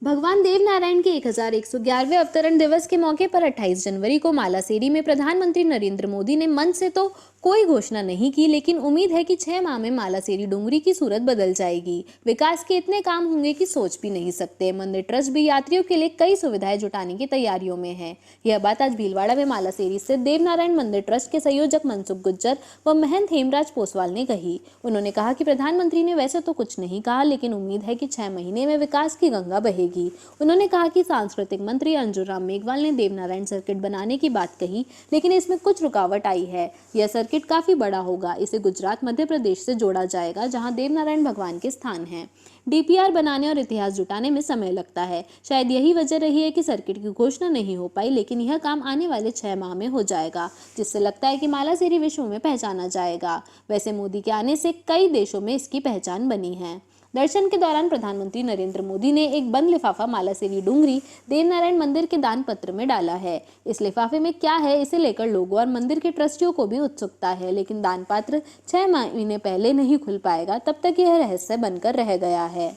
भगवान देवनारायण के 1111वें अवतरण दिवस के मौके पर 28 जनवरी को मालासेरी में प्रधानमंत्री नरेंद्र मोदी ने मन से तो कोई घोषणा नहीं की, लेकिन उम्मीद है कि 6 माह में मालासेरी डूंगरी की सूरत बदल जाएगी। विकास के इतने काम होंगे कि सोच भी नहीं सकते। मंदिर ट्रस्ट भी यात्रियों के लिए कई सुविधाएं जुटाने की तैयारियों में है। यह बात आज भीलवाड़ा में मालासेरी स्थित देवनारायण मंदिर ट्रस्ट के संयोजक मनसुख गुज्जर व महंत हेमराज पोसवाल ने कही। उन्होंने कहा कि प्रधानमंत्री ने वैसे तो कुछ नहीं कहा, लेकिन उम्मीद है कि 6 महीने में विकास की गंगा बहेगी। उन्होंने कहा कि सांस्कृतिक मंत्री अंजुर राम मेघवाल ने देवनारायण सर्किट बनाने की बात कही, लेकिन इसमें कुछ रुकावट आई है। यह सर्किट काफी बड़ा होगा। इसे गुजरात मध्य प्रदेश से जोड़ा जाएगा, जहां देवनारायण भगवान के स्थान हैं। डीपीआर बनाने और इतिहास जुटाने में समय लगता है। शायद यही वजह रही है कि सर्किट की घोषणा नहीं हो पाई, लेकिन यह काम आने वाले 6 माह में हो जाएगा, जिससे लगता है कि मालासेरी विश्व में पहचाना जाएगा। वैसे मोदी के आने से कई देशों में इसकी पहचान बनी है। दर्शन के दौरान प्रधानमंत्री नरेंद्र मोदी ने एक बंद लिफाफा मालासेरी डूंगरी देवनारायण मंदिर के दान पत्र में डाला है। इस लिफाफे में क्या है, इसे लेकर लोगों और मंदिर के ट्रस्टियों को भी उत्सुकता है, लेकिन दान पात्र 6 महीने पहले नहीं खुल पाएगा। तब तक यह रहस्य बनकर रह गया है।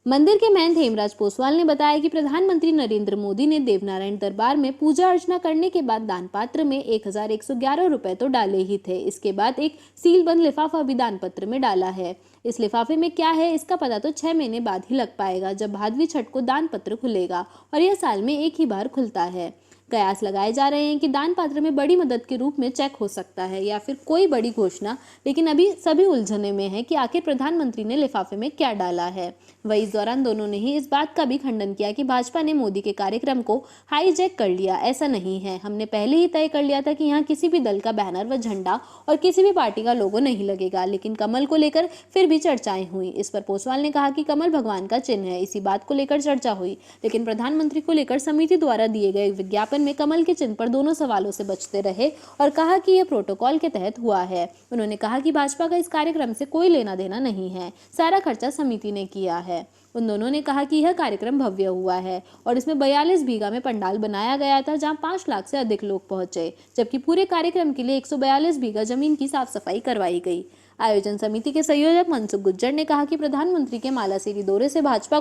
मंदिर के महंत हेमराज पोसवाल ने बताया कि प्रधानमंत्री नरेंद्र मोदी ने देवनारायण दरबार में पूजा अर्चना करने के बाद दान पात्र में 1111 रुपए तो डाले ही थे। इसके बाद एक सीलबंद लिफाफा भी दान पत्र में डाला है। इस लिफाफे में क्या है, इसका पता तो 6 महीने बाद ही लग पाएगा, जब भादवी छठ को दान पत्र खुलेगा, और यह साल में एक ही बार खुलता है। कयास लगाए जा रहे हैं कि दान पात्र में बड़ी मदद के रूप में चेक हो सकता है या फिर कोई बड़ी घोषणा, लेकिन अभी सभी उलझने में है कि आखिर प्रधानमंत्री ने लिफाफे में क्या डाला है। वहीं इस दौरान दोनों ने ही इस बात का भी खंडन किया कि भाजपा ने मोदी के कार्यक्रम को हाईजैक कर लिया। ऐसा नहीं है, हमने पहले ही तय कर लिया था कि यहाँ किसी भी दल का बैनर व झंडा और किसी भी पार्टी का लोगो नहीं लगेगा, लेकिन कमल को लेकर फिर भी चर्चाएं हुई। इस पर पोसवाल ने कहा कि कमल भगवान का चिन्ह है, इसी बात को लेकर चर्चा हुई, लेकिन प्रधानमंत्री को लेकर समिति द्वारा दिए गए विज्ञापन में कमल के चिन्ह पर दोनों सवालों से बचते रहे और कहा कि यह प्रोटोकॉल के तहत हुआ है। उन्होंने कहा कि भाजपा का इस कार्यक्रम से कोई लेना देना नहीं है, सारा खर्चा समिति ने किया है। उन दोनों ने कहा कि यह कार्यक्रम भव्य हुआ है और इसमें 42 बीघा में पंडाल बनाया गया था, जहां 5 लाख से अधिक लोग पहुंचे, जबकि पूरे कार्यक्रम के लिए 142 बीघा जमीन की साफ सफाई करवाई गई। आयोजन समिति के संयोजक मनसुख गुज्जर ने कहा कि प्रधानमंत्री के मालासेरी दौरे से भाजपा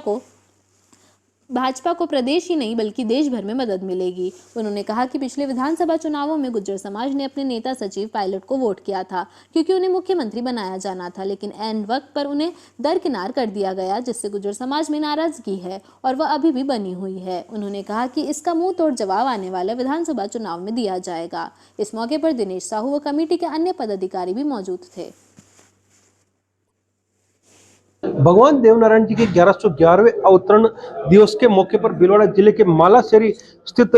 को प्रदेश ही नहीं बल्कि देश भर में मदद मिलेगी। उन्होंने कहा कि पिछले विधानसभा चुनावों में गुज्जर समाज ने अपने नेता सचिव पायलट को वोट किया था, क्योंकि उन्हें मुख्यमंत्री बनाया जाना था, लेकिन ऐन वक्त पर उन्हें दरकिनार कर दिया गया, जिससे गुज्जर समाज में नाराजगी है और वह अभी भी बनी हुई है। उन्होंने कहा कि इसका मुंह तोड़ जवाब आने वाले विधानसभा चुनाव में दिया जाएगा। इस मौके पर दिनेश साहू व कमेटी के अन्य पदाधिकारी भी मौजूद थे। भगवान देवनारायण जी के 1111वें अवतरण दिवस के मौके पर भीलवाड़ा जिले के मालासेरी स्थित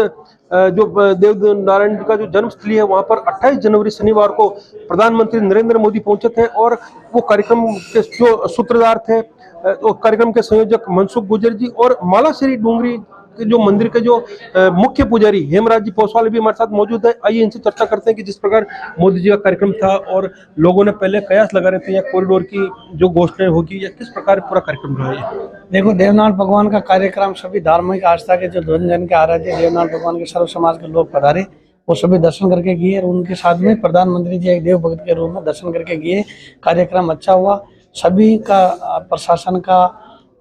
जो देवनारायण जी का जो जन्मस्थली है, वहां पर 28 जनवरी शनिवार को प्रधानमंत्री नरेंद्र मोदी पहुंचे थे और वो कार्यक्रम के जो सूत्रधार थे, वो कार्यक्रम के संयोजक मनसुख गुज्जर जी और मालासेरी डूंगरी जो मंदिर के जो मुख्य पुजारी हेमराज जी पोसवाल भी हमारे साथ मौजूद है। आइए इनसे चर्चा करते हैं कि जिस प्रकार मोदी जी का कार्यक्रम था और लोगों ने पहले कयास लगा रहे थे या कॉरिडोर की जो घोषणा होगी, या किस प्रकार पूरा कार्यक्रम रहा है। देखो, देवनारायण भगवान का कार्यक्रम सभी धार्मिक आस्था के जो जन जन के आराध्य देवनारायण भगवान के सर्व समाज के लोग पधारे, वो सभी दर्शन करके गए और उनके साथ में प्रधानमंत्री जी एक देव भक्त के रूप में दर्शन करके गए। कार्यक्रम अच्छा हुआ, सभी का प्रशासन का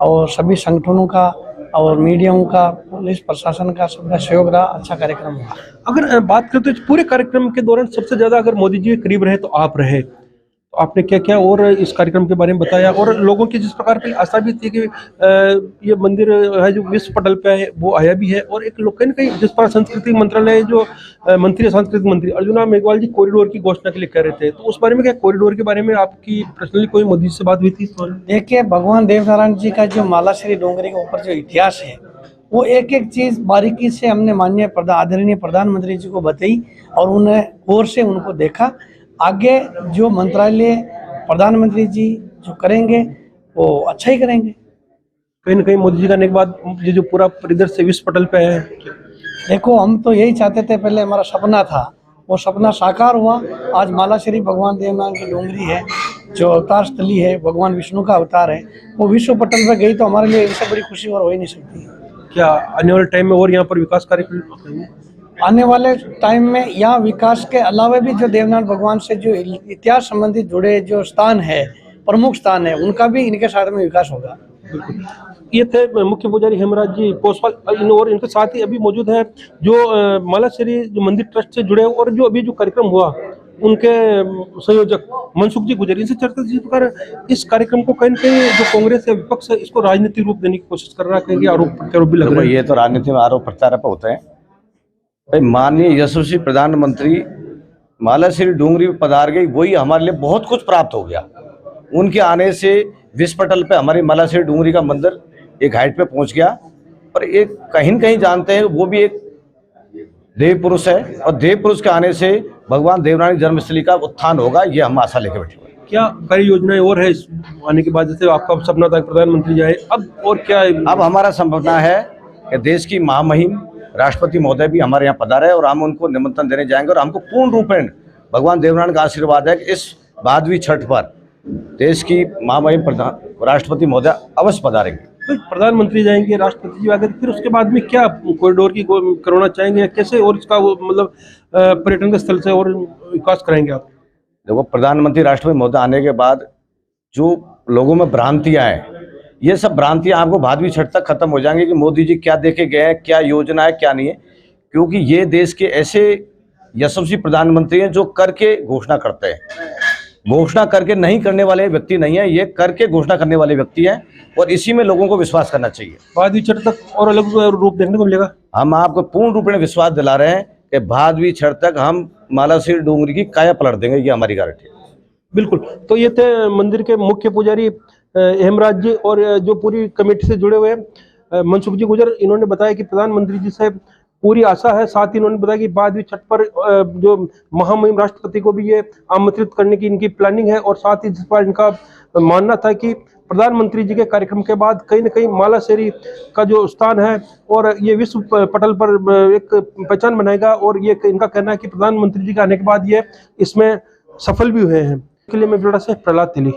और सभी संगठनों का और मीडियाओं का, पुलिस प्रशासन का सबका सहयोग रहा। अच्छा कार्यक्रम हुआ। अगर बात करते हैं पूरे कार्यक्रम के दौरान सबसे ज्यादा अगर मोदी जी के करीब रहे तो आप रहे, तो आपने क्या क्या और इस कार्यक्रम के बारे में बताया, और लोगों की जिस प्रकार की आशा भी थी कि ये मंदिर है जो विश्व पटल पे है वो आया भी है, और एक लोग कहीं जिस पर सांस्कृतिक मंत्रालय जो मंत्री सांस्कृतिक मंत्री अर्जुन राम मेघवाल जी कॉरिडोर की घोषणा के लिए कह रहे थे, तो उस बारे में क्या कॉरिडोर के बारे में आपकी पर्सनली कोई मोदी से बात हुई थी? देखिए, भगवान देवनारायण जी का जो मालासेरी डोंगरी के ऊपर जो इतिहास है, वो एक एक चीज बारीकी से हमने माननीय आदरणीय प्रधानमंत्री जी को बताई और उन्हें गौर से उनको देखा। आगे जो मंत्रालय प्रधानमंत्री जी जो करेंगे वो अच्छा ही करेंगे। कहीं ना कहीं मोदी जी का आने के बाद ये जो पूरा परिदृश्य विश्व पटल पे है। देखो, हम तो यही चाहते थे, पहले हमारा सपना था, वो सपना साकार हुआ। आज मालासेरी भगवान देवनारायण की डोंगरी है, जो अवतार स्थली है, भगवान विष्णु का अवतार है, वो विश्व पटल पर गई, तो हमारे लिए इससे बड़ी खुशी और हो ही नहीं सकती। क्या आने वाले टाइम में और यहाँ पर विकास कार्य आने वाले टाइम में यहाँ विकास के अलावा भी जो देवनारायण भगवान से जो इतिहास संबंधित जुड़े जो स्थान है, प्रमुख स्थान है, उनका भी इनके साथ में विकास होगा। ये थे मुख्य पुजारी हेमराज जी पोसवाल और इनके साथ ही अभी मौजूद है जो मालाश्री जो मंदिर ट्रस्ट से जुड़े हैं और जो अभी जो कार्यक्रम हुआ उनके संयोजक मनसुख जी गुजर। इनसे चर्चा कर इस कार्यक्रम को कहीं न कहीं जो कांग्रेस या विपक्ष है इसको राजनीतिक रूप देने की कोशिश कर रहा है, कहीं आरोप प्रत्यारोप भी लग रहे हैं। ये तो राजनीति में आरोप प्रत्यारोप होते हैं। भाई माननीय यशस्वी प्रधानमंत्री मालाश्री डूंगरी पधार गई, वही हमारे लिए बहुत कुछ प्राप्त हो गया। उनके आने से विश्व पटल पे हमारी मालाश्री डूंगरी का मंदिर एक हाइट पे पहुंच गया। और एक कहीं न कहीं जानते हैं वो भी एक देव पुरुष है और देव पुरुष के आने से भगवान देवरानी जन्मस्थली का उत्थान होगा, ये हम आशा लेके बैठे हुए हैं। क्या कार्य योजनाएं और है इस आने के बाद? जैसे आपका सपना था प्रधानमंत्री जाए, अब और क्या है? अब हमारा सपना है कि देश की महामहिम राष्ट्रपति महोदय भी हमारे यहाँ पधारे और हम उनको निमंत्रण देने जाएंगे। और हमको पूर्ण रूपेण भगवान देवरानी का आशीर्वाद है कि इस भादवी छठ पर देश की महामहिम राष्ट्रपति महोदय अवश्य पधारेंगे। तो प्रधानमंत्री जाएंगे, राष्ट्रपति जी आगे, फिर उसके बाद में क्या कॉरिडोर की करवाना चाहेंगे, कैसे और इसका वो मतलब पर्यटन के स्थल से और विकास कराएंगे आप? देखो, प्रधानमंत्री राष्ट्रपति महोदय आने के बाद जो लोगों में भ्रांतियां हैं, ये सब भ्रांतियां आपको भादवी छठ तक खत्म हो जाएंगी कि मोदी जी क्या देके गए हैं, क्या योजना है, क्या नहीं है। क्योंकि ये देश के ऐसे यशस्वी प्रधानमंत्री हैं जो करके घोषणा करते हैं, घोषणा करके नहीं करने वाले व्यक्ति नहीं है, ये करके घोषणा करने वाले व्यक्ति हैं। और इसी में लोगों को विश्वास करना चाहिए। भादवी छठ तक और अलग रूप देखने को मिलेगा। हम आपको पूर्ण रूप में विश्वास दिला रहे हैं कि भादवी छठ तक हम मालाश्री डूंगरी की काया पलट देंगे, ये हमारी गारंटी है। बिल्कुल। तो ये थे मंदिर के मुख्य पुजारी हेमराज जी और जो पूरी कमेटी से जुड़े हुए मनसुख जी गुजर। इन्होंने बताया कि प्रधानमंत्री जी से पूरी आशा है। साथ ही इन्होंने बताया कि भादवी छठ पर जो महामहिम राष्ट्रपति को भी ये आमंत्रित करने की इनकी प्लानिंग है। और साथ ही जिस पर इनका मानना था कि प्रधानमंत्री जी के कार्यक्रम के बाद कहीं न कहीं मालाश्री का जो स्थान है और ये विश्व पटल पर एक पहचान बनाएगा। और ये इनका कहना है कि प्रधानमंत्री जी के आने के बाद ये इसमें सफल भी हुए हैं। के लिए मैं ब्यूरो से प्रहलाद तिली।